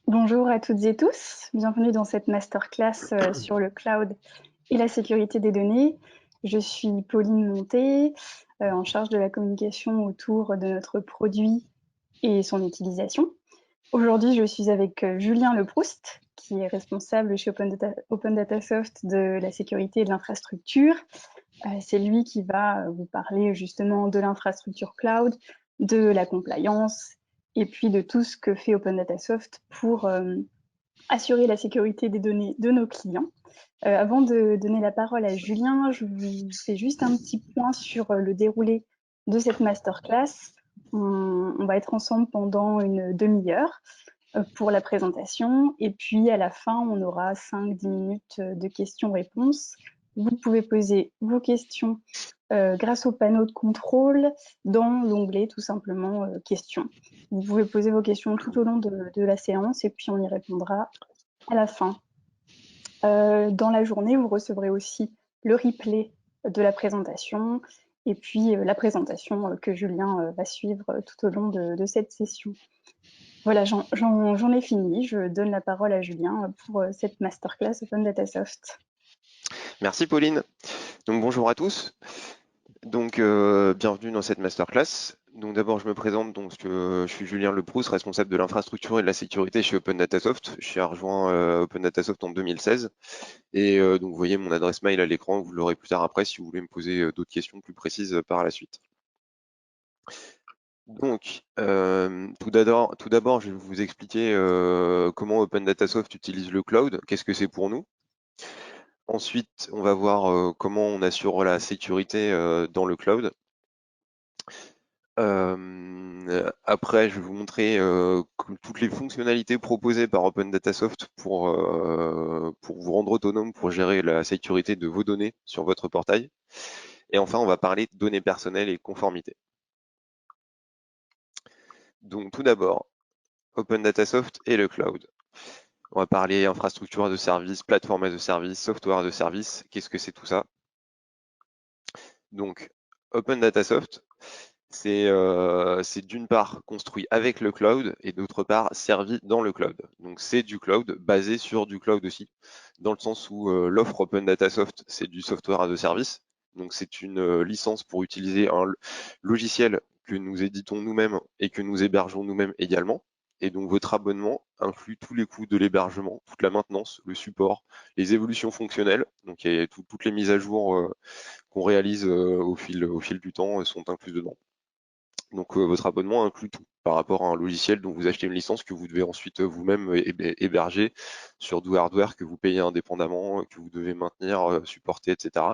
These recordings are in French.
Bonjour à toutes et tous, bienvenue dans cette masterclass sur le cloud et la sécurité des données. Je suis Pauline Monté, en charge de la communication autour de notre produit et son utilisation. Aujourd'hui, je suis avec Julien Leproust, qui est responsable chez Open Datasoft de la sécurité et de l'infrastructure. C'est lui qui va vous parler justement de l'infrastructure cloud, de la compliance et puis de tout ce que fait Open Datasoft pour assurer la sécurité des données de nos clients. Avant de donner la parole à Julien, je vous fais juste un petit point sur le déroulé de cette masterclass. On va être ensemble pendant une demi-heure pour la présentation et puis à la fin, on aura 5-10 minutes de questions-réponses. Vous pouvez poser vos questions grâce au panneau de contrôle dans l'onglet tout simplement questions. Vous pouvez poser vos questions tout au long de la séance et puis on y répondra à la fin. Dans la journée, vous recevrez aussi le replay de la présentation et puis la présentation que Julien va suivre tout au long de cette session. Voilà, j'en ai fini. Je donne la parole à Julien pour cette masterclass Open Datasoft. Merci Pauline. Donc bonjour à tous. Donc bienvenue dans cette masterclass. Donc d'abord je me présente, donc je suis Julien Leproust, responsable de l'infrastructure et de la sécurité chez Open Datasoft. J'ai rejoint Open Datasoft en 2016 et donc vous voyez mon adresse mail à l'écran, vous l'aurez plus tard après si vous voulez me poser d'autres questions plus précises par la suite. Donc tout d'abord je vais vous expliquer comment Open Datasoft utilise le cloud, qu'est-ce que c'est pour nous. Ensuite, on va voir comment on assure la sécurité dans le cloud. Après, je vais vous montrer toutes les fonctionnalités proposées par Open Datasoft pour vous rendre autonome pour gérer la sécurité de vos données sur votre portail. Et enfin, on va parler de données personnelles et conformité. Donc tout d'abord, Open Datasoft et le cloud. On va parler infrastructure as a service, plateforme as a service, software as a service. Qu'est-ce que c'est tout ça? Donc, Open Datasoft, c'est d'une part construit avec le cloud et d'autre part servi dans le cloud. Donc c'est du cloud basé sur du cloud aussi, dans le sens où l'offre Open Datasoft, c'est du software as a service. Donc c'est une licence pour utiliser un logiciel que nous éditons nous-mêmes et que nous hébergeons nous-mêmes également. Et donc votre abonnement inclut tous les coûts de l'hébergement, toute la maintenance, le support, les évolutions fonctionnelles, donc il y a toutes les mises à jour qu'on réalise au fil du temps sont incluses dedans. Donc votre abonnement inclut tout par rapport à un logiciel dont vous achetez une licence que vous devez ensuite vous-même héberger sur du hardware que vous payez indépendamment, que vous devez maintenir, supporter, etc.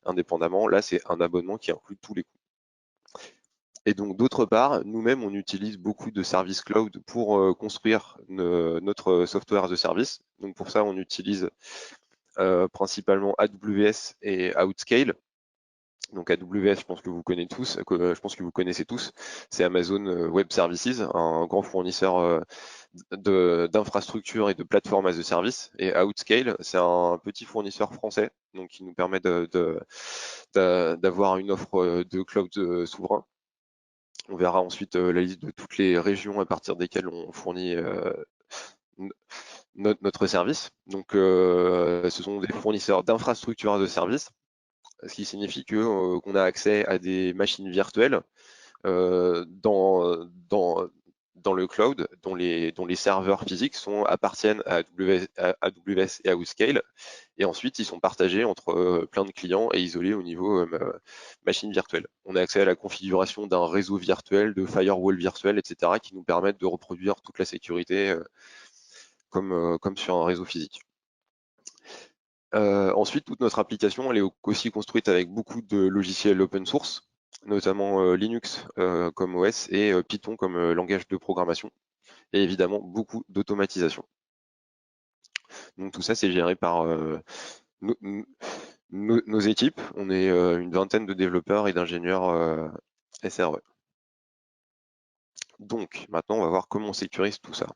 indépendamment. Là, c'est un abonnement qui inclut tous les coûts. Et donc d'autre part, nous-mêmes, on utilise beaucoup de services cloud pour construire notre software as a service. Donc pour ça, on utilise principalement AWS et Outscale. Donc AWS, je pense que vous connaissez tous, c'est Amazon Web Services, un grand fournisseur d'infrastructures et de plateformes as a service. Et Outscale, c'est un petit fournisseur français, donc qui nous permet d'avoir une offre de cloud souverain. On verra ensuite la liste de toutes les régions à partir desquelles on fournit notre service. Donc ce sont des fournisseurs d'infrastructures as a service, ce qui signifie qu'on a accès à des machines virtuelles dans le cloud, dont les serveurs physiques appartiennent à AWS et à Outscale, et ensuite ils sont partagés entre plein de clients et isolés au niveau machine virtuelle. On a accès à la configuration d'un réseau virtuel, de firewall virtuel, etc., qui nous permettent de reproduire toute la sécurité comme sur un réseau physique. Ensuite, toute notre application, elle est aussi construite avec beaucoup de logiciels open source, notamment Linux comme OS et Python comme langage de programmation, et évidemment beaucoup d'automatisation. Donc tout ça, c'est géré par nos équipes. On est une vingtaine de développeurs et d'ingénieurs SRE. Donc maintenant, on va voir comment on sécurise tout ça.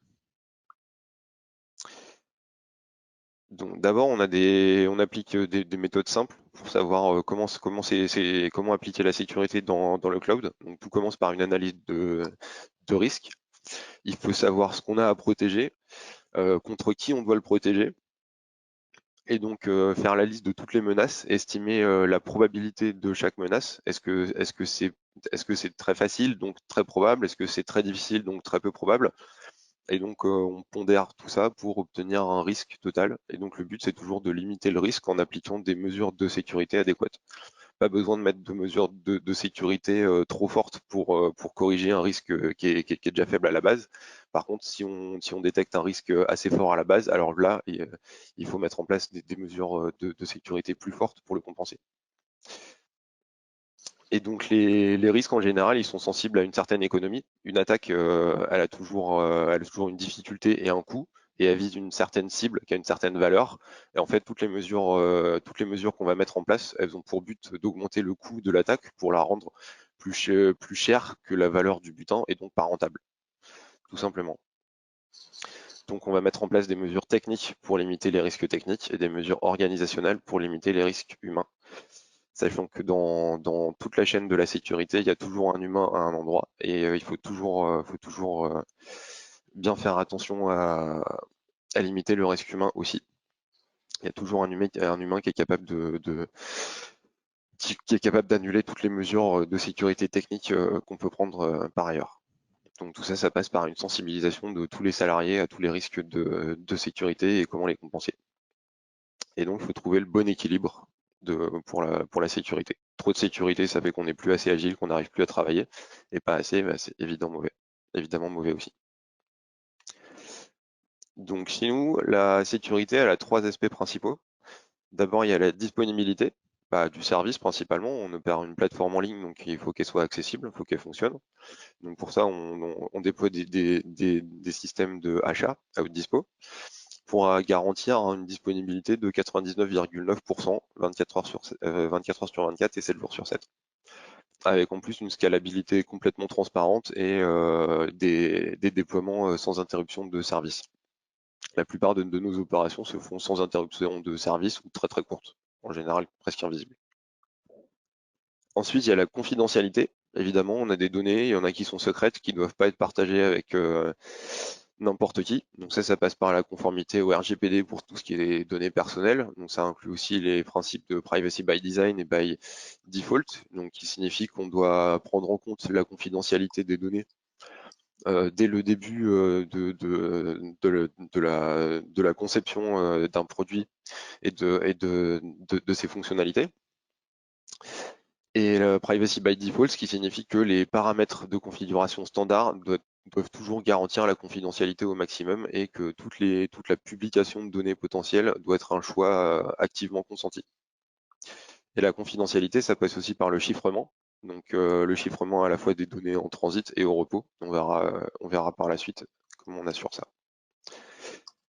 Donc d'abord, on applique des méthodes simples pour savoir comment appliquer la sécurité dans le cloud. Donc tout commence par une analyse de risque. Il faut savoir ce qu'on a à protéger, contre qui on doit le protéger, et donc faire la liste de toutes les menaces, estimer la probabilité de chaque menace. Est-ce que c'est très facile, donc très probable? Est-ce que c'est très difficile, donc très peu probable? Et donc on pondère tout ça pour obtenir un risque total. Et donc le but, c'est toujours de limiter le risque en appliquant des mesures de sécurité adéquates. Pas besoin de mettre de mesures de sécurité trop fortes pour corriger un risque qui est déjà faible à la base. Par contre, si on détecte un risque assez fort à la base, alors là, il faut mettre en place des mesures de sécurité plus fortes pour le compenser. Et donc les risques en général, ils sont sensibles à une certaine économie. Une attaque, elle a toujours une difficulté et un coût, et elle vise une certaine cible qui a une certaine valeur. Et en fait, toutes les mesures qu'on va mettre en place, elles ont pour but d'augmenter le coût de l'attaque pour la rendre plus chère que la valeur du butin, et donc pas rentable, tout simplement. Donc on va mettre en place des mesures techniques pour limiter les risques techniques et des mesures organisationnelles pour limiter les risques humains, sachant que dans toute la chaîne de la sécurité, il y a toujours un humain à un endroit, et il faut toujours bien faire attention à limiter le risque humain aussi. Il y a toujours un humain qui est capable qui est capable d'annuler toutes les mesures de sécurité technique qu'on peut prendre par ailleurs. Donc tout ça, ça passe par une sensibilisation de tous les salariés à tous les risques de sécurité et comment les compenser. Et donc, il faut trouver le bon équilibre pour la sécurité. Trop de sécurité, ça fait qu'on n'est plus assez agile, qu'on n'arrive plus à travailler, et pas assez, bah, c'est évidemment mauvais aussi. Donc chez nous, la sécurité, elle a trois aspects principaux. D'abord, il y a la disponibilité du service principalement. On opère une plateforme en ligne, donc il faut qu'elle soit accessible, il faut qu'elle fonctionne. Donc pour ça, on déploie des systèmes de achat à haute dispo pour garantir une disponibilité de 99,9%, 24 heures sur 24 et 7 jours sur 7. Avec en plus une scalabilité complètement transparente et des déploiements sans interruption de service. La plupart de nos opérations se font sans interruption de service ou très très courtes, en général presque invisibles. Ensuite, il y a la confidentialité. Évidemment, on a des données, il y en a qui sont secrètes, qui ne doivent pas être partagées avec n'importe qui. Donc ça passe par la conformité au RGPD pour tout ce qui est des données personnelles. Donc ça inclut aussi les principes de privacy by design et by default, donc qui signifie qu'on doit prendre en compte la confidentialité des données dès le début de la conception d'un produit et de ses fonctionnalités. Et le privacy by default, ce qui signifie que les paramètres de configuration standard doivent toujours garantir la confidentialité au maximum, et que toute la publication de données potentielles doit être un choix activement consenti. Et la confidentialité, ça passe aussi par le chiffrement. Donc le chiffrement à la fois des données en transit et au repos. On verra par la suite comment on assure ça.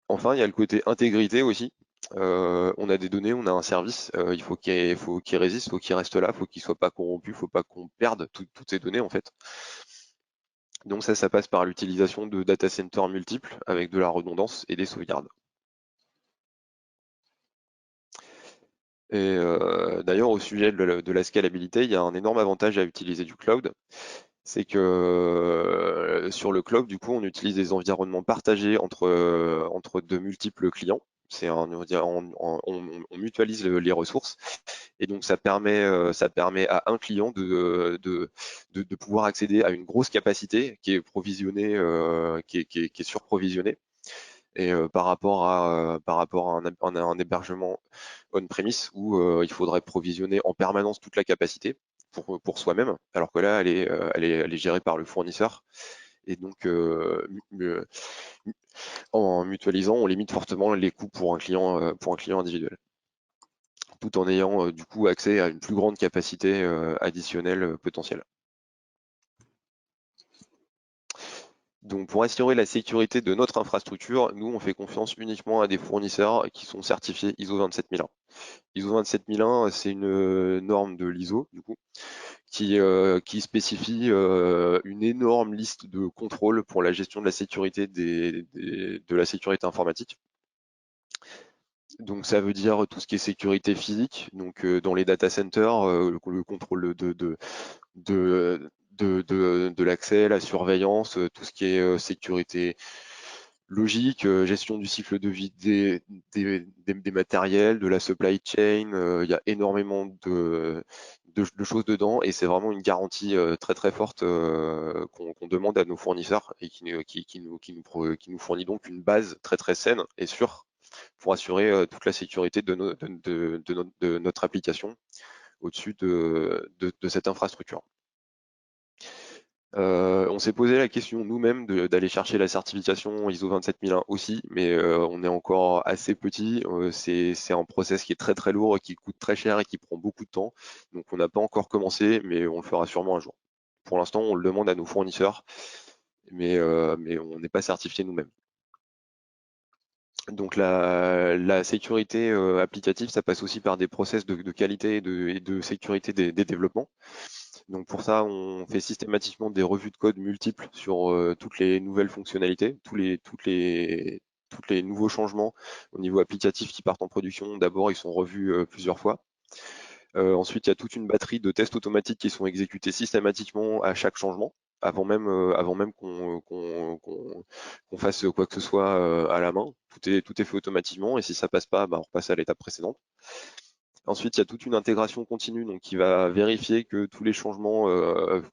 Enfin, il y a le côté intégrité aussi. On a des données, on a un service, il faut qu'il résiste, il faut qu'il reste là, il faut qu'il soit pas corrompu, il ne faut pas qu'on perde toutes ces données en fait. Donc ça passe par l'utilisation de data centers multiples avec de la redondance et des sauvegardes. Et d'ailleurs, au sujet de la scalabilité, il y a un énorme avantage à utiliser du cloud. C'est que sur le cloud, du coup, on utilise des environnements partagés entre de multiples clients. On mutualise les ressources, et donc ça permet à un client de pouvoir accéder à une grosse capacité qui est provisionnée, qui est surprovisionnée. Et par rapport à un hébergement on-premise où il faudrait provisionner en permanence toute la capacité pour soi-même, alors que là, elle est gérée par le fournisseur. Et donc, en mutualisant, on limite fortement les coûts pour un client individuel, tout en ayant du coup accès à une plus grande capacité additionnelle potentielle. Donc pour assurer la sécurité de notre infrastructure, nous on fait confiance uniquement à des fournisseurs qui sont certifiés ISO 27001. ISO 27001, c'est une norme de l'ISO du coup, qui spécifie une énorme liste de contrôles pour la gestion de la sécurité de la sécurité informatique. Donc ça veut dire tout ce qui est sécurité physique, donc dans les data centers, le contrôle de l'accès, la surveillance, tout ce qui est sécurité logique, gestion du cycle de vie des matériels, de la supply chain. Il y a énormément de choses dedans et c'est vraiment une garantie très très forte qu'on demande à nos fournisseurs et qui nous fournit donc une base très très saine et sûre pour assurer toute la sécurité de notre application au-dessus de cette infrastructure. On s'est posé la question nous-mêmes d'aller chercher la certification ISO 27001 aussi, mais on est encore assez petit. C'est un process qui est très très lourd, qui coûte très cher et qui prend beaucoup de temps. Donc on n'a pas encore commencé, mais on le fera sûrement un jour. Pour l'instant, on le demande à nos fournisseurs, mais on n'est pas certifié nous-mêmes. Donc la sécurité applicative, ça passe aussi par des process de qualité et de sécurité des développements. Donc pour ça, on fait systématiquement des revues de code multiples sur toutes les nouvelles fonctionnalités, tous les nouveaux changements au niveau applicatif qui partent en production. D'abord, ils sont revus plusieurs fois. Ensuite, il y a toute une batterie de tests automatiques qui sont exécutés systématiquement à chaque changement, avant même qu'on fasse quoi que ce soit à la main. Tout est fait automatiquement et si ça passe pas, bah, on repasse à l'étape précédente. Ensuite, il y a toute une intégration continue donc qui va vérifier que tous les changements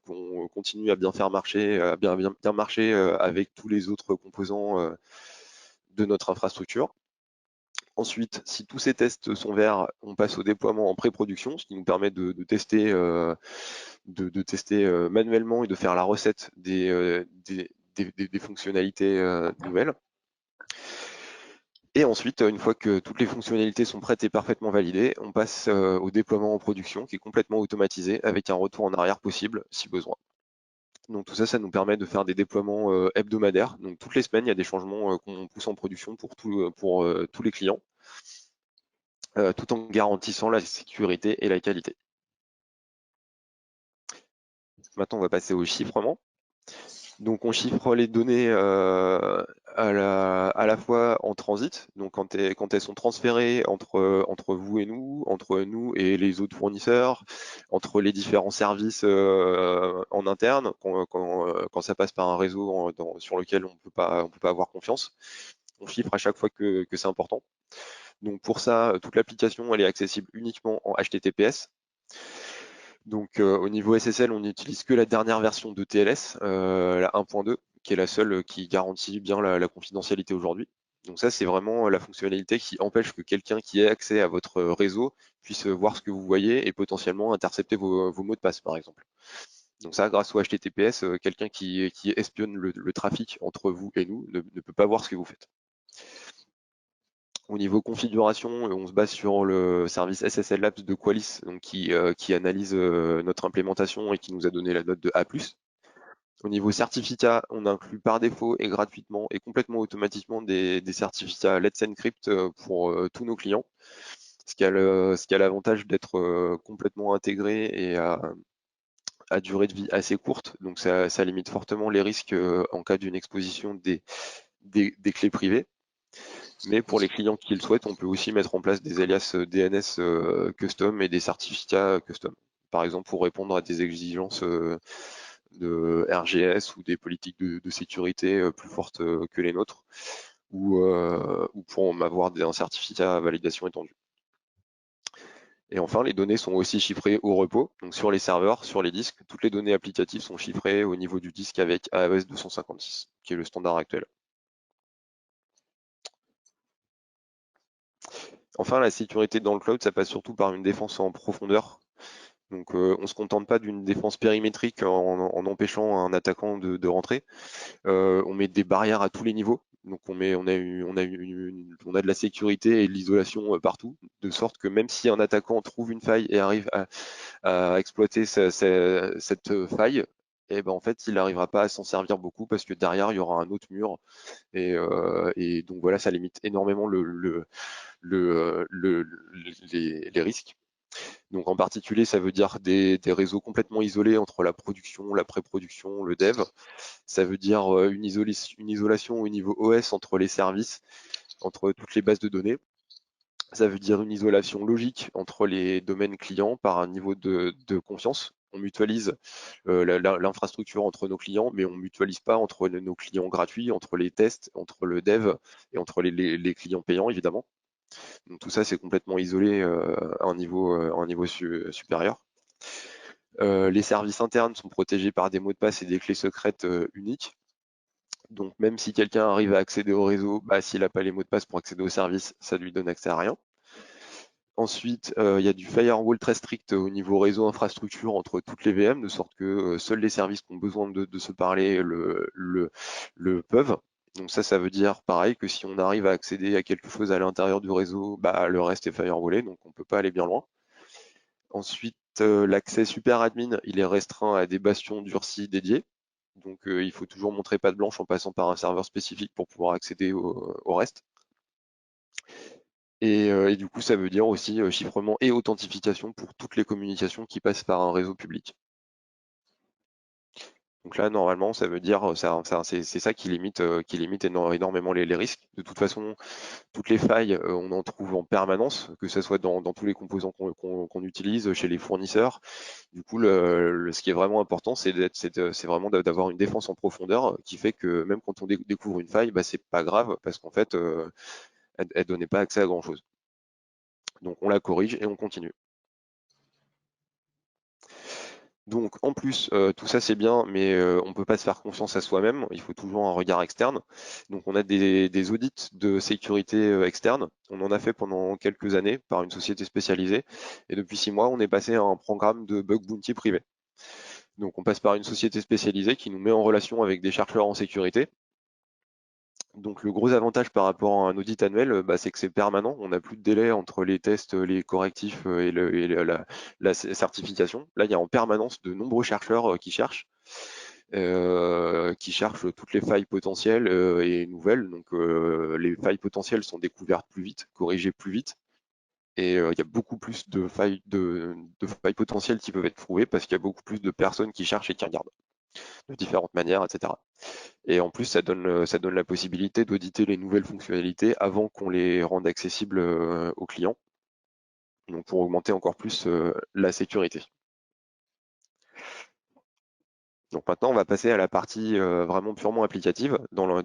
qu'on continue à bien faire marcher, à bien marcher avec tous les autres composants de notre infrastructure. Ensuite, si tous ces tests sont verts, on passe au déploiement en pré-production, ce qui nous permet de tester, manuellement et de faire la recette des fonctionnalités nouvelles. Et ensuite, une fois que toutes les fonctionnalités sont prêtes et parfaitement validées, on passe au déploiement en production qui est complètement automatisé avec un retour en arrière possible si besoin. Donc tout ça, ça nous permet de faire des déploiements hebdomadaires. Donc toutes les semaines, il y a des changements qu'on pousse en production pour tous les clients, tout en garantissant la sécurité et la qualité. Maintenant, on va passer au chiffrement. Donc on chiffre les données à la fois en transit, donc quand elles sont transférées entre vous et nous, entre nous et les autres fournisseurs, entre les différents services en interne, quand ça passe par un réseau sur lequel on peut pas avoir confiance. On chiffre à chaque fois que c'est important. Donc pour ça, toute l'application elle est accessible uniquement en HTTPS. Donc au niveau SSL, on n'utilise que la dernière version de TLS, la 1.2, qui est la seule qui garantit bien la confidentialité aujourd'hui. Donc ça, c'est vraiment la fonctionnalité qui empêche que quelqu'un qui ait accès à votre réseau puisse voir ce que vous voyez et potentiellement intercepter vos mots de passe, par exemple. Donc ça, grâce au HTTPS, quelqu'un qui espionne le trafic entre vous et nous ne peut pas voir ce que vous faites. Au niveau configuration, on se base sur le service SSL Labs de Qualys, donc qui analyse notre implémentation et qui nous a donné la note de A+. Au niveau certificat, on inclut par défaut et gratuitement et complètement automatiquement des certificats Let's Encrypt pour tous nos clients, ce qui a l'avantage d'être complètement intégré et à durée de vie assez courte. Donc ça limite fortement les risques en cas d'une exposition des clés privées. Mais pour les clients qui le souhaitent, on peut aussi mettre en place des alias DNS custom et des certificats custom. Par exemple, pour répondre à des exigences de RGS ou des politiques de sécurité plus fortes que les nôtres, ou pour avoir un certificat à validation étendue. Et enfin, les données sont aussi chiffrées au repos, donc sur les serveurs, sur les disques. Toutes les données applicatives sont chiffrées au niveau du disque avec AES 256, qui est le standard actuel. Enfin, la sécurité dans le cloud, ça passe surtout par une défense en profondeur. Donc, on ne se contente pas d'une défense périmétrique en empêchant un attaquant de rentrer. On met des barrières à tous les niveaux. Donc, on a de la sécurité et de l'isolation partout, de sorte que même si un attaquant trouve une faille et arrive à exploiter cette faille, et ben en fait, il n'arrivera pas à s'en servir beaucoup parce que derrière, il y aura un autre mur. Et donc voilà, ça limite énormément les risques. Donc en particulier, ça veut dire des réseaux complètement isolés entre la production, la pré-production, le dev. Ça veut dire une isolation au niveau OS entre les services, entre toutes les bases de données. Ça veut dire une isolation logique entre les domaines clients par un niveau de confiance on mutualise l'infrastructure entre nos clients, mais on mutualise pas entre nos clients gratuits, entre les tests, entre le dev et entre les clients payants, évidemment. Donc tout ça, c'est complètement isolé à un niveau supérieur. Les services internes sont protégés par des mots de passe et des clés secrètes uniques. Donc même si quelqu'un arrive à accéder au réseau, s'il n'a pas les mots de passe pour accéder au service, ça lui donne accès à rien. Ensuite, il y a du firewall très strict au niveau réseau infrastructure entre toutes les VM, de sorte que seuls les services qui ont besoin de se parler le peuvent. Donc ça veut dire pareil que si on arrive à accéder à quelque chose à l'intérieur du réseau, le reste est firewallé, donc on ne peut pas aller bien loin. Ensuite, l'accès super admin, il est restreint à des bastions durcis dédiés. Donc il faut toujours montrer patte blanche en passant par un serveur spécifique pour pouvoir accéder au reste. Et du coup, ça veut dire aussi chiffrement et authentification pour toutes les communications qui passent par un réseau public. Donc là, normalement, ça veut dire, c'est ça qui limite énormément les risques. De toute façon, toutes les failles, on en trouve en permanence, que ce soit dans tous les composants qu'on utilise chez les fournisseurs. Du coup, ce qui est vraiment important, c'est vraiment d'avoir une défense en profondeur qui fait que même quand on découvre une faille, c'est pas grave parce qu'en fait, elle donnait pas accès à grand chose. Donc on la corrige et on continue. Donc en plus, tout ça c'est bien, mais on ne peut pas se faire confiance à soi-même, il faut toujours un regard externe. Donc on a des audits de sécurité externe, on en a fait pendant quelques années par une société spécialisée, et depuis 6 mois on est passé à un programme de bug bounty privé. Donc on passe par une société spécialisée qui nous met en relation avec des chercheurs en sécurité. Donc le gros avantage par rapport à un audit annuel, c'est que c'est permanent. On n'a plus de délai entre les tests, les correctifs et la certification. Là, il y a en permanence de nombreux chercheurs qui cherchent toutes les failles potentielles et nouvelles. Donc les failles potentielles sont découvertes plus vite, corrigées plus vite. Et il y a beaucoup plus de failles potentielles qui peuvent être trouvées parce qu'il y a beaucoup plus de personnes qui cherchent et qui regardent de différentes manières, etc. Et en plus, ça donne la possibilité d'auditer les nouvelles fonctionnalités avant qu'on les rende accessibles aux clients, donc pour augmenter encore plus la sécurité. Donc maintenant, on va passer à la partie vraiment purement applicative dans la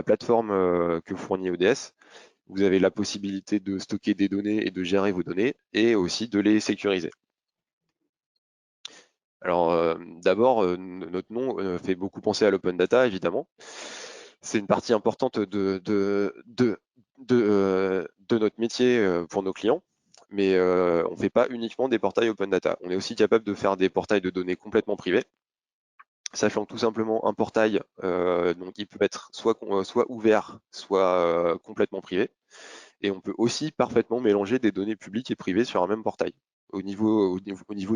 plateforme que fournit ODS. Vous avez la possibilité de stocker des données et de gérer vos données et aussi de les sécuriser. Alors d'abord, notre nom fait beaucoup penser à l'open data, évidemment. C'est une partie importante de notre métier pour nos clients, mais on ne fait pas uniquement des portails open data. On est aussi capable de faire des portails de données complètement privés, sachant que tout simplement un portail, donc il peut être soit ouvert, soit complètement privé. Et on peut aussi parfaitement mélanger des données publiques et privées sur un même portail. Au niveau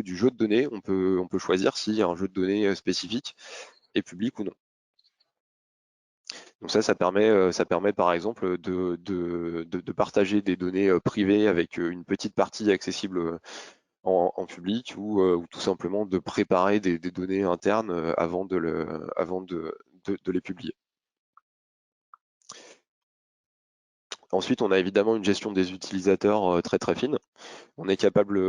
du jeu de données, on peut choisir si un jeu de données spécifique est public ou non. Donc ça permet par exemple de partager des données privées avec une petite partie accessible en public ou tout simplement de préparer des données internes avant de les publier. Ensuite, on a évidemment une gestion des utilisateurs très très fine. On est capable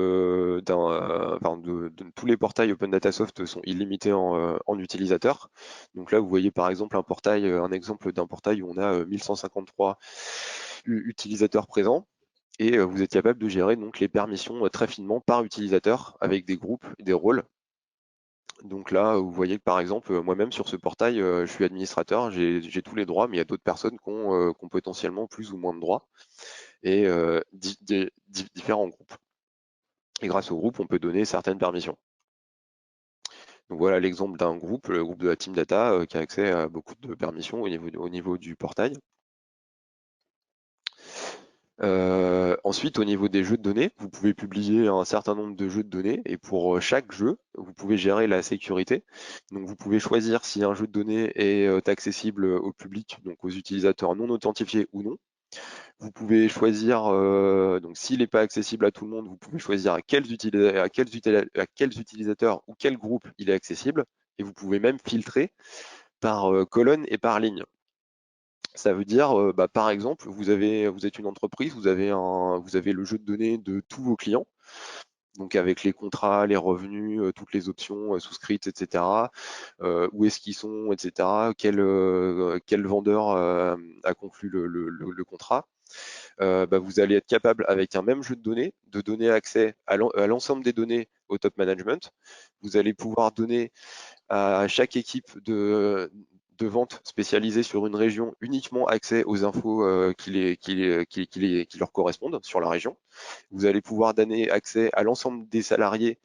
tous les portails Open Data Soft sont illimités en utilisateurs. Donc là, vous voyez par exemple un exemple d'un portail où on a 1153 utilisateurs présents. Et vous êtes capable de gérer donc les permissions très finement par utilisateur avec des groupes et des rôles. Donc là, vous voyez que par exemple, moi-même sur ce portail, je suis administrateur, j'ai tous les droits, mais il y a d'autres personnes qui ont potentiellement plus ou moins de droits et différents groupes. Et grâce au groupe, on peut donner certaines permissions. Donc voilà l'exemple d'un groupe, le groupe de la Team Data, qui a accès à beaucoup de permissions au niveau du portail. Ensuite, au niveau des jeux de données, vous pouvez publier un certain nombre de jeux de données et pour chaque jeu, vous pouvez gérer la sécurité. Donc vous pouvez choisir si un jeu de données est accessible au public, donc aux utilisateurs non authentifiés ou non. Vous pouvez choisir, donc s'il n'est pas accessible à tout le monde, vous pouvez choisir à quels utilisateurs ou quel groupe il est accessible. Et vous pouvez même filtrer par colonne et par ligne. Ça veut dire, par exemple, vous êtes une entreprise, vous avez le jeu de données de tous vos clients. donc avec les contrats, les revenus, toutes les options souscrites, etc. Où est-ce qu'ils sont, etc. Quel vendeur a conclu le contrat. Vous allez être capable, avec un même jeu de donner accès à l'ensemble des données au top management. Vous allez pouvoir donner à chaque équipe de vente spécialisée sur une région uniquement accès aux infos qui leur correspondent sur la région. Vous allez pouvoir donner accès à l'ensemble des salariés,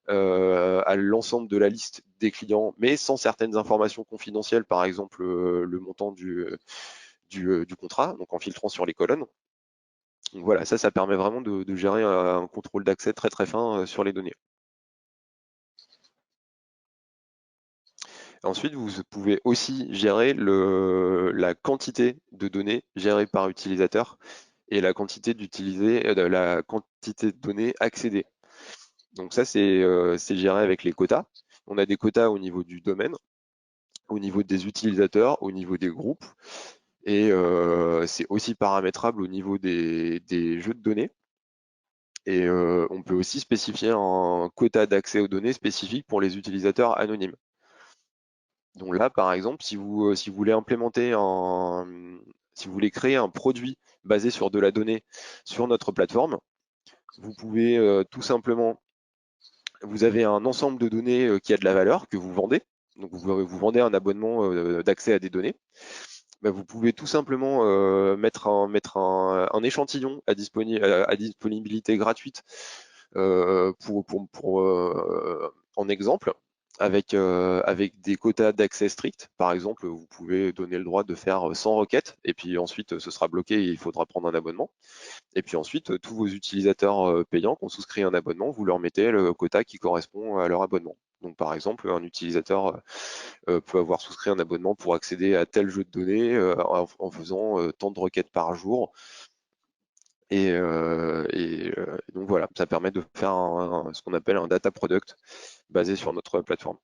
à l'ensemble de la liste des clients, mais sans certaines informations confidentielles, par exemple le montant du contrat, donc en filtrant sur les colonnes. Donc voilà, ça permet vraiment de gérer un contrôle d'accès très très fin sur les données. Ensuite, vous pouvez aussi gérer la quantité de données gérées par utilisateur et la quantité la quantité de données accédées. Donc ça, c'est géré avec les quotas. On a des quotas au niveau du domaine, au niveau des utilisateurs, au niveau des groupes, et c'est aussi paramétrable au niveau des jeux de données. Et on peut aussi spécifier un quota d'accès aux données spécifique pour les utilisateurs anonymes. Donc là, par exemple, si vous voulez si vous voulez créer un produit basé sur de la donnée sur notre plateforme, vous pouvez tout simplement, vous avez un ensemble de données qui a de la valeur que vous vendez. Donc vous vendez un abonnement d'accès à des données. Vous pouvez tout simplement mettre un échantillon à disponibilité gratuite en exemple, avec des quotas d'accès stricts. Par exemple, vous pouvez donner le droit de faire 100 requêtes, et puis ensuite ce sera bloqué et il faudra prendre un abonnement. Et puis ensuite, tous vos utilisateurs payants qui ont souscrit un abonnement, vous leur mettez le quota qui correspond à leur abonnement. Donc par exemple, un utilisateur peut avoir souscrit un abonnement pour accéder à tel jeu de données en faisant tant de requêtes par jour. Et donc voilà, ça permet de faire ce qu'on appelle un data product basé sur notre plateforme.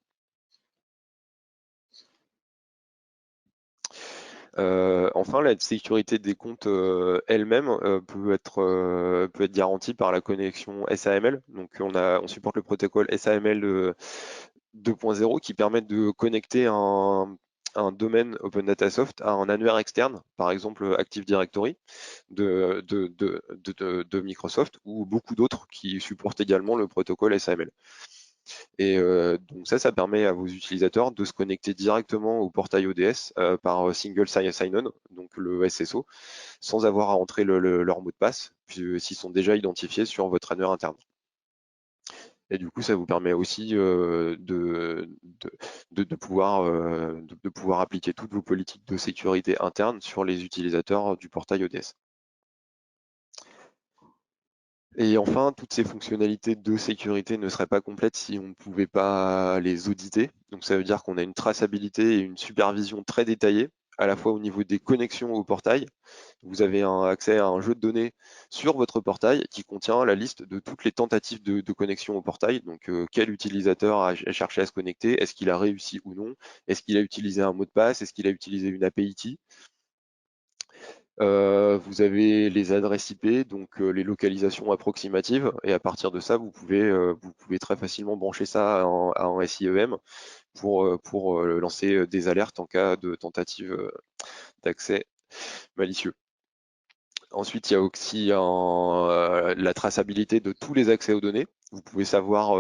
Enfin, la sécurité des comptes elle-même peut être garantie par la connexion SAML. Donc on supporte le protocole SAML 2.0 qui permet de connecter un domaine Open Data Soft à un annuaire externe, par exemple Active Directory de Microsoft, ou beaucoup d'autres qui supportent également le protocole SAML. Et donc ça permet à vos utilisateurs de se connecter directement au portail ODS par Single Sign-On, donc le SSO, sans avoir à entrer leur mot de passe, s'ils sont déjà identifiés sur votre annuaire interne. Et du coup, ça vous permet aussi de pouvoir appliquer toutes vos politiques de sécurité interne sur les utilisateurs du portail ODS. Et enfin, toutes ces fonctionnalités de sécurité ne seraient pas complètes si on ne pouvait pas les auditer. Donc ça veut dire qu'on a une traçabilité et une supervision très détaillée, à la fois au niveau des connexions au portail. Vous avez accès à un jeu de données sur votre portail qui contient la liste de toutes les tentatives de connexion au portail. Donc quel utilisateur a cherché à se connecter, est-ce qu'il a réussi ou non, est-ce qu'il a utilisé un mot de passe, est-ce qu'il a utilisé une API. Vous avez les adresses IP, donc les localisations approximatives, et à partir de ça, vous pouvez très facilement brancher ça à un SIEM pour lancer des alertes en cas de tentative d'accès malicieux. Ensuite, il y a aussi la traçabilité de tous les accès aux données. Vous pouvez savoir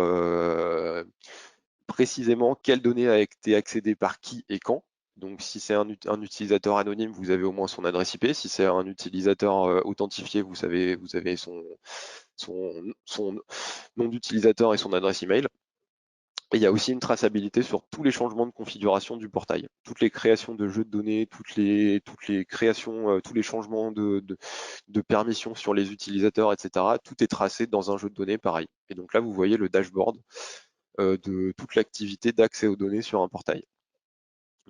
précisément quelle donnée a été accédée par qui et quand. Donc si c'est un utilisateur anonyme, vous avez au moins son adresse IP. Si c'est un utilisateur authentifié, vous avez son nom d'utilisateur et son adresse email. Et il y a aussi une traçabilité sur tous les changements de configuration du portail. Toutes les créations de jeux de données, toutes les créations, tous les changements de permissions sur les utilisateurs, etc. Tout est tracé dans un jeu de données pareil. Et donc là, vous voyez le dashboard de toute l'activité d'accès aux données sur un portail.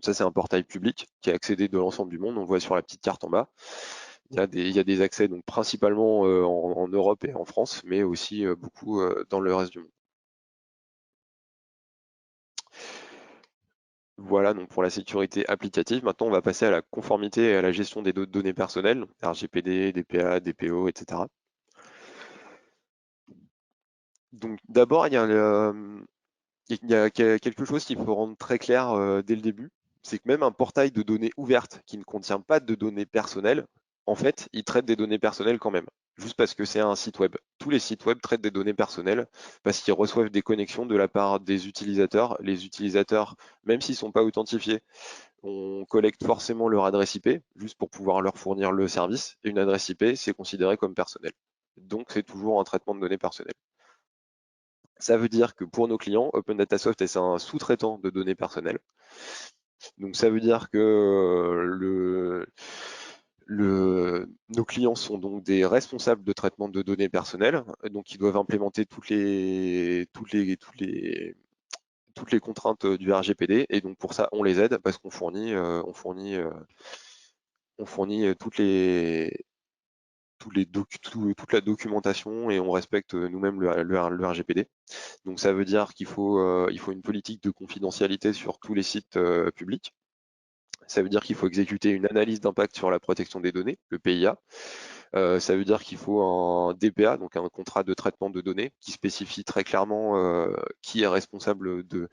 Ça, c'est un portail public qui est accédé de l'ensemble du monde. On voit sur la petite carte en bas. Il y a des accès donc principalement en Europe et en France, mais aussi beaucoup dans le reste du monde. Voilà donc pour la sécurité applicative. Maintenant, on va passer à la conformité et à la gestion des données personnelles, RGPD, DPA, DPO, etc. Donc d'abord, il y a quelque chose qu'il faut rendre très clair dès le début, c'est que même un portail de données ouvertes qui ne contient pas de données personnelles, en fait, il traite des données personnelles quand même, juste parce que c'est un site web. Tous les sites web traitent des données personnelles parce qu'ils reçoivent des connexions de la part des utilisateurs. Les utilisateurs, même s'ils ne sont pas authentifiés, on collecte forcément leur adresse IP juste pour pouvoir leur fournir le service. Et une adresse IP, c'est considéré comme personnel. Donc c'est toujours un traitement de données personnelles. Ça veut dire que pour nos clients, Open Data Soft est un sous-traitant de données personnelles. Donc ça veut dire que nos clients sont donc des responsables de traitement de données personnelles, donc ils doivent implémenter toutes les contraintes du RGPD, et donc pour ça on les aide parce on fournit toute la documentation et on respecte nous-mêmes le RGPD. Donc ça veut dire il faut une politique de confidentialité sur tous les sites publics. Ça veut dire qu'il faut exécuter une analyse d'impact sur la protection des données, le PIA. Ça veut dire qu'il faut un DPA, donc un contrat de traitement de données, qui spécifie très clairement qui est responsable de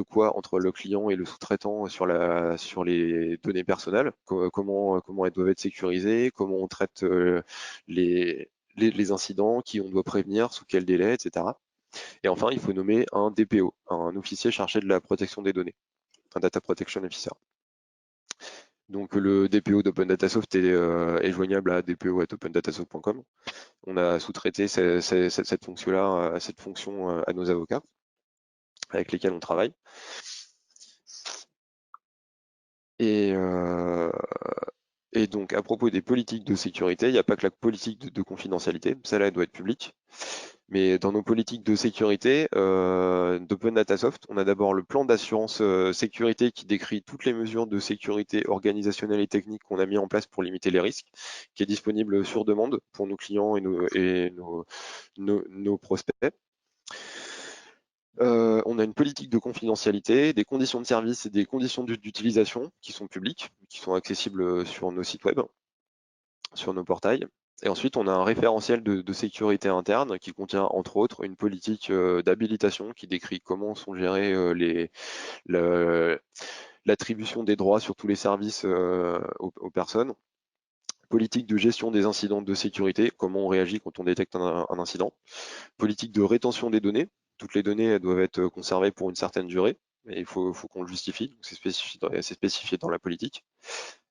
quoi entre le client et le sous-traitant sur les données personnelles, comment elles doivent être sécurisées, comment on traite les incidents, qui on doit prévenir, sous quel délai, etc. Et enfin, il faut nommer un DPO, un officier chargé de la protection des données, un Data Protection Officer. Donc le DPO d'Open Data Soft est joignable à dpo@opendatasoft.com. On a sous-traité cette fonction-là, cette fonction à nos avocats avec lesquels on travaille. Et, euh, et donc à propos des politiques de sécurité, il n'y a pas que la politique de confidentialité, celle-là doit être publique. Mais dans nos politiques de sécurité d'Open Data Soft, on a d'abord le plan d'assurance sécurité qui décrit toutes les mesures de sécurité organisationnelle et technique qu'on a mis en place pour limiter les risques, qui est disponible sur demande pour nos clients et nos prospects. On a une politique de confidentialité, des conditions de service et des conditions d'utilisation qui sont publiques, qui sont accessibles sur nos sites web, sur nos portails. Et ensuite, on a un référentiel de sécurité interne qui contient, entre autres, une politique d'habilitation qui décrit comment sont gérés l'attribution des droits sur tous les services aux personnes. Politique de gestion des incidents de sécurité, comment on réagit quand on détecte un incident. Politique de rétention des données. Toutes les données elles doivent être conservées pour une certaine durée, et il faut qu'on le justifie. C'est spécifié dans la politique.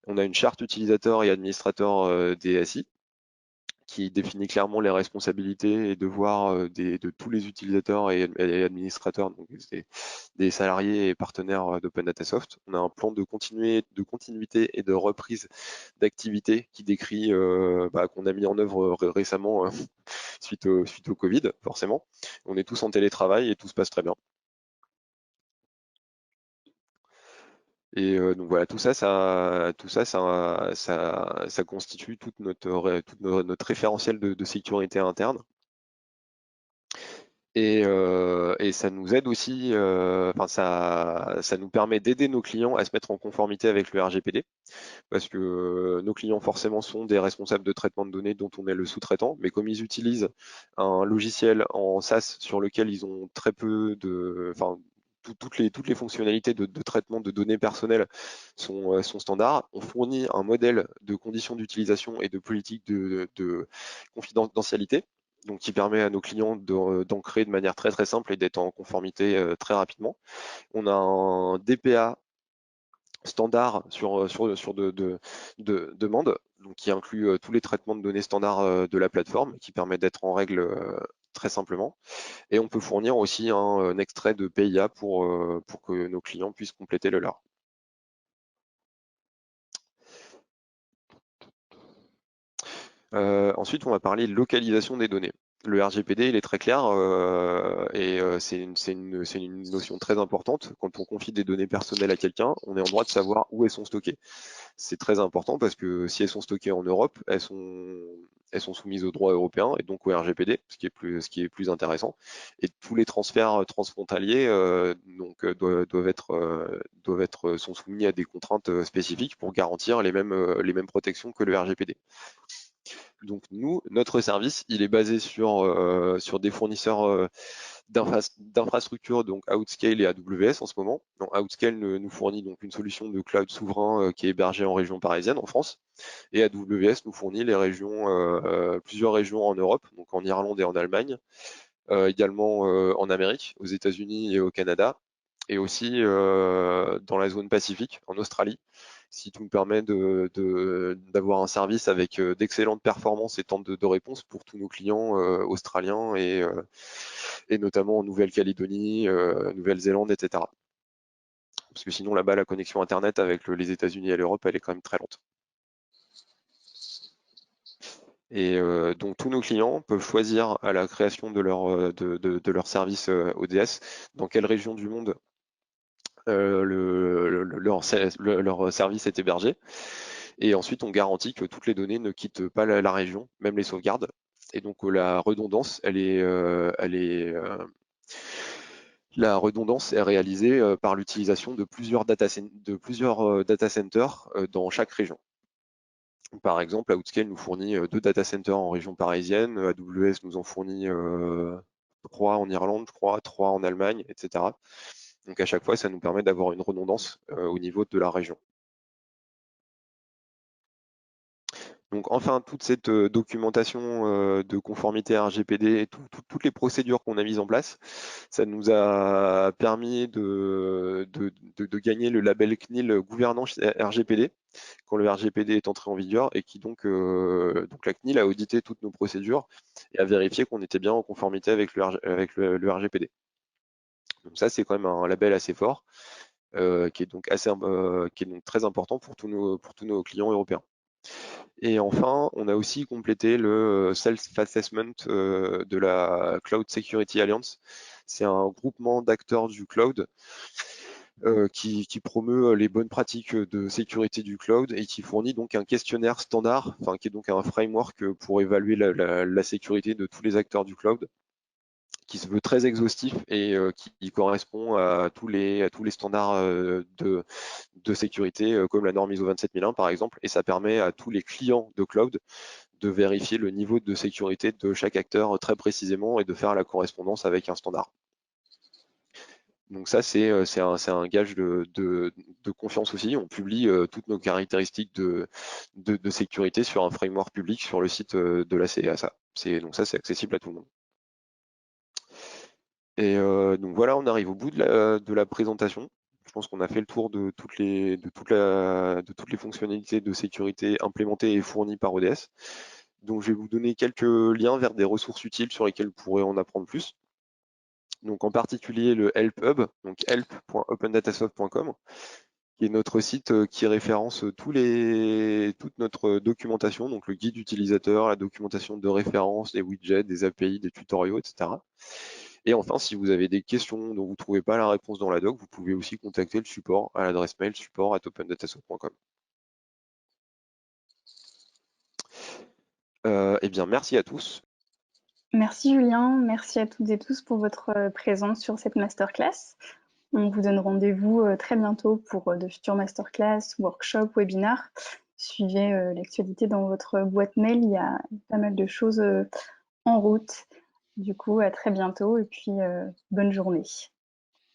On a une charte utilisateur et administrateur DSI qui définit clairement les responsabilités et devoirs de tous les utilisateurs et administrateurs, donc des salariés et partenaires d'Open Data Soft. On a un plan de continuité et de reprise d'activité qui décrit qu'on a mis en œuvre récemment suite au Covid, forcément. On est tous en télétravail et tout se passe très bien. Et donc voilà, ça constitue toute notre référentiel de sécurité interne. Et ça nous aide aussi, ça nous permet d'aider nos clients à se mettre en conformité avec le RGPD, parce que nos clients forcément sont des responsables de traitement de données dont on est le sous-traitant, mais comme ils utilisent un logiciel en SaaS sur lequel ils ont très peu toutes les fonctionnalités de traitement de données personnelles sont standards. On fournit un modèle de conditions d'utilisation et de politique de confidentialité, donc qui permet à nos clients d'en créer de manière très très simple et d'être en conformité très rapidement. On a un DPA standard sur demande, donc qui inclut tous les traitements de données standards de la plateforme, qui permet d'être en règle très simplement. Et on peut fournir aussi un extrait de PIA pour que nos clients puissent compléter le leur. Ensuite, on va parler localisation des données. Le RGPD, il est très clair c'est une notion très importante. Quand on confie des données personnelles à quelqu'un, on est en droit de savoir où elles sont stockées. C'est très important parce que si elles sont stockées en Europe, elles sont soumises au droit européen et donc au RGPD, ce qui est plus intéressant. Et tous les transferts transfrontaliers sont soumis à des contraintes spécifiques pour garantir les mêmes protections que le RGPD. Donc nous, notre service, il est basé sur des fournisseurs d'infrastructures, donc Outscale et AWS en ce moment. Donc, Outscale nous fournit donc une solution de cloud souverain qui est hébergée en région parisienne en France, et AWS nous fournit plusieurs régions en Europe, donc en Irlande et en Allemagne, également en Amérique, aux États-Unis et au Canada, et aussi dans la zone Pacifique, en Australie, ce qui nous permet d'avoir un service avec d'excellentes performances et temps de réponse pour tous nos clients australiens et notamment en Nouvelle-Calédonie, Nouvelle-Zélande, etc. Parce que sinon là-bas, la connexion Internet avec les États-Unis et l'Europe, elle est quand même très lente. Et donc tous nos clients peuvent choisir à la création de leur service ODS dans quelle région du monde leur service est hébergé. Et ensuite, on garantit que toutes les données ne quittent pas la région, même les sauvegardes. Et donc la redondance, la redondance est réalisée par l'utilisation de plusieurs data centers dans chaque région. Par exemple, Outscale nous fournit 2 data centers en région parisienne, AWS nous en fournit 3 en Irlande, je crois, 3 en Allemagne, etc. Donc à chaque fois, ça nous permet d'avoir une redondance au niveau de la région. Donc enfin, toute cette documentation de conformité RGPD et toutes les procédures qu'on a mises en place, ça nous a permis de gagner le label CNIL gouvernance RGPD quand le RGPD est entré en vigueur et qui donc la CNIL a audité toutes nos procédures et a vérifié qu'on était bien en conformité avec le RGPD. Donc ça, c'est quand même un label assez fort qui est donc très important pour tous nos clients européens. Et enfin, on a aussi complété le self-assessment de la Cloud Security Alliance. C'est un groupement d'acteurs du cloud qui promeut les bonnes pratiques de sécurité du cloud et qui fournit donc un questionnaire standard, enfin qui est donc un framework pour évaluer la sécurité de tous les acteurs du cloud, qui se veut très exhaustif et qui correspond à tous les standards de sécurité comme la norme ISO 27001 par exemple, et ça permet à tous les clients de cloud de vérifier le niveau de sécurité de chaque acteur très précisément et de faire la correspondance avec un standard. Donc ça, c'est un gage de confiance aussi. On publie toutes nos caractéristiques de sécurité sur un framework public sur le site de la CESA. Donc ça, c'est accessible à tout le monde. Et donc voilà, on arrive au bout de la présentation. Je pense qu'on a fait le tour de toutes les fonctionnalités de sécurité implémentées et fournies par ODS. Donc je vais vous donner quelques liens vers des ressources utiles sur lesquelles vous pourrez en apprendre plus. Donc en particulier le Help Hub, donc help.opendatasoft.com, qui est notre site qui référence toute notre documentation, donc le guide utilisateur, la documentation de référence, des widgets, des API, des tutoriaux, etc. Et enfin, si vous avez des questions dont vous ne trouvez pas la réponse dans la doc, vous pouvez aussi contacter le support à l'adresse mail support@opendatasoft.com. Eh bien, merci à tous. Merci Julien, merci à toutes et tous pour votre présence sur cette masterclass. On vous donne rendez-vous très bientôt pour de futures masterclass, workshops, webinars. Suivez l'actualité dans votre boîte mail, il y a pas mal de choses en route. Du coup, à très bientôt et puis bonne journée.